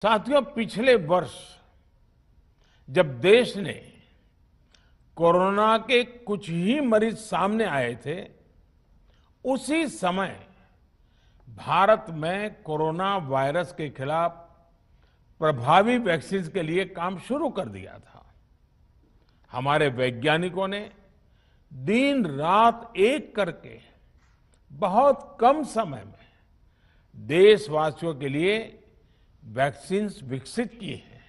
साथियों, पिछले वर्ष जब देश ने कोरोना के कुछ ही मरीज सामने आए थे, उसी समय भारत में कोरोना वायरस के खिलाफ प्रभावी वैक्सीन के लिए काम शुरू कर दिया था। हमारे वैज्ञानिकों ने दिन रात एक करके बहुत कम समय में देशवासियों के लिए वैक्सीन विकसित की है।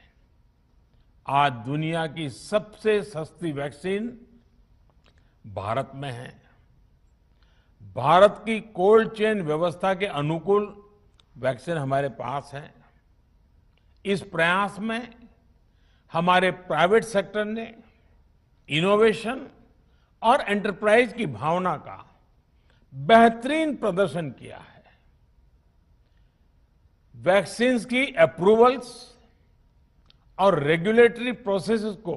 आज दुनिया की सबसे सस्ती वैक्सीन भारत में है। भारत की कोल्ड चेन व्यवस्था के अनुकूल वैक्सीन हमारे पास है। इस प्रयास में हमारे प्राइवेट सेक्टर ने इनोवेशन और एंटरप्राइज की भावना का बेहतरीन प्रदर्शन किया है। वैक्सीन्स की अप्रूवल्स और रेगुलेटरी प्रोसेसेस को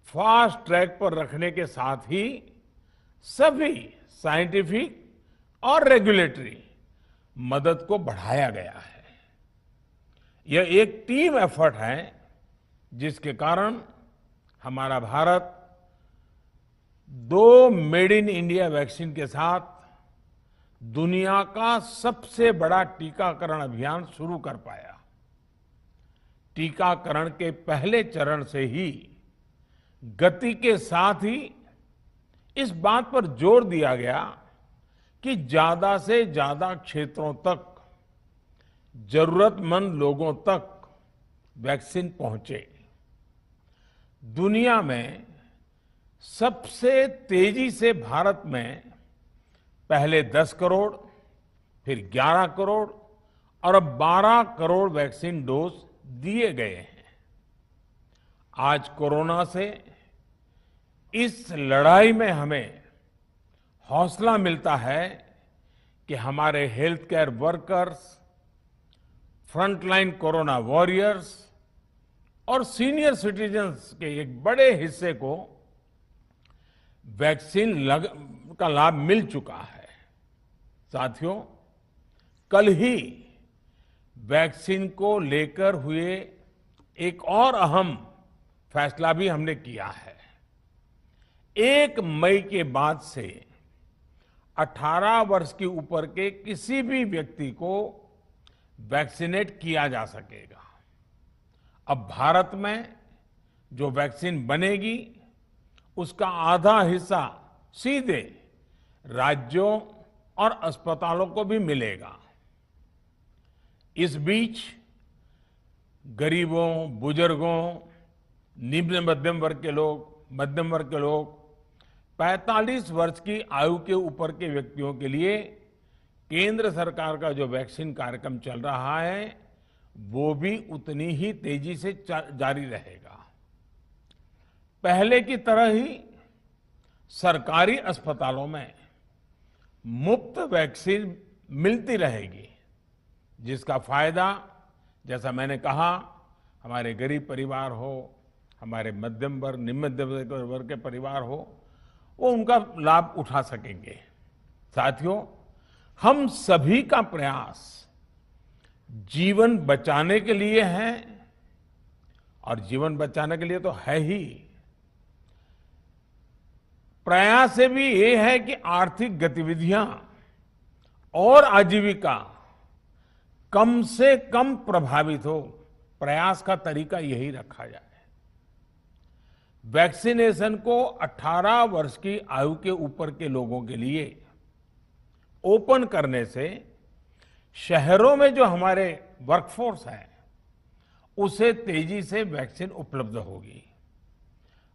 फास्ट ट्रैक पर रखने के साथ ही सभी साइंटिफिक और रेगुलेटरी मदद को बढ़ाया गया है। यह एक टीम एफर्ट है, जिसके कारण हमारा Bharat 2 made in India vaccine के साथ दुनिया का सबसे बड़ा टीकाकरण अभियान शुरू कर पाया। टीकाकरण के पहले चरण से ही गति के साथ ही इस बात पर जोर दिया गया कि ज्यादा से ज्यादा क्षेत्रों तक, जरूरतमंद लोगों तक वैक्सीन पहुंचे। दुनिया में सबसे तेजी से भारत में पहले 10 करोड़, फिर 11 करोड़ और अब 12 करोड़ वैक्सीन डोज दिए गए हैं। आज कोरोना से इस लड़ाई में हमें हौसला मिलता है कि हमारे health care workers, frontline corona warriors और सीनियर सिटीजन्स के एक बड़े हिस्से को वैक्सीन का लाभ मिल चुका है। साथियों, कल ही वैक्सीन को लेकर हुए एक और अहम फैसला भी हमने किया है। 1 मई के बाद से 18 वर्ष के ऊपर के किसी भी व्यक्ति को वैक्सीनेट किया जा सकेगा। अब भारत में जो वैक्सीन बनेगी, उसका आधा हिस्सा सीधे राज्यों और अस्पतालों को भी मिलेगा। इस बीच गरीबों, बुजुर्गों, निम्न मध्यम वर्ग के लोग, 45 वर्ष की आयु के ऊपर के व्यक्तियों के लिए केंद्र सरकार का जो वैक्सीन कार्यक्रम चल रहा है, वो भी उतनी ही तेजी से जारी रहेगा। पहले की तरह ही सरकारी अस्पतालों में मुफ्त वैक्सीन मिलती रहेगी, जिसका फायदा, जैसा मैंने कहा, हमारे गरीब परिवार हो, हमारे मध्यम वर्ग, निम्न मध्यम वर्ग के परिवार हो, वो उनका लाभ उठा सकेंगे। साथियों, हम सभी का प्रयास जीवन बचाने के लिए है, और जीवन बचाने के लिए तो है ही। प्रयास से भी ये है कि आर्थिक गतिविधियां और आजीविका कम से कम प्रभावित हो। प्रयास का तरीका यही रखा जाए। वैक्सीनेशन को 18 वर्ष की आयु के ऊपर के लोगों के लिए ओपन करने से शहरों में जो हमारे वर्कफोर्स है, उसे तेजी से वैक्सीन उपलब्ध होगी।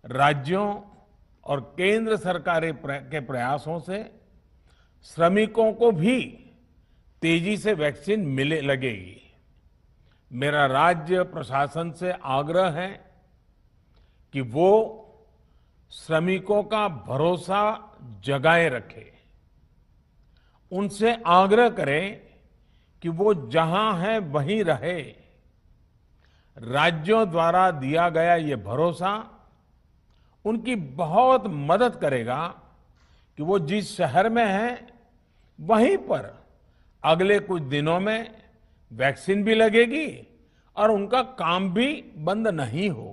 राज्यों और केंद्र सरकार के प्रयासों से श्रमिकों को भी तेजी से वैक्सीन मिले लगेगी। मेरा राज्य प्रशासन से आग्रह है कि वो श्रमिकों का भरोसा जगाए रखे। उनसे आग्रह करें कि वो जहां है वहीं रहे। राज्यों द्वारा दिया गया ये भरोसा उनकी बहुत मदद करेगा कि वो जिस शहर में हैं, वहीं पर अगले कुछ दिनों में वैक्सीन भी लगेगी और उनका काम भी बंद नहीं हो।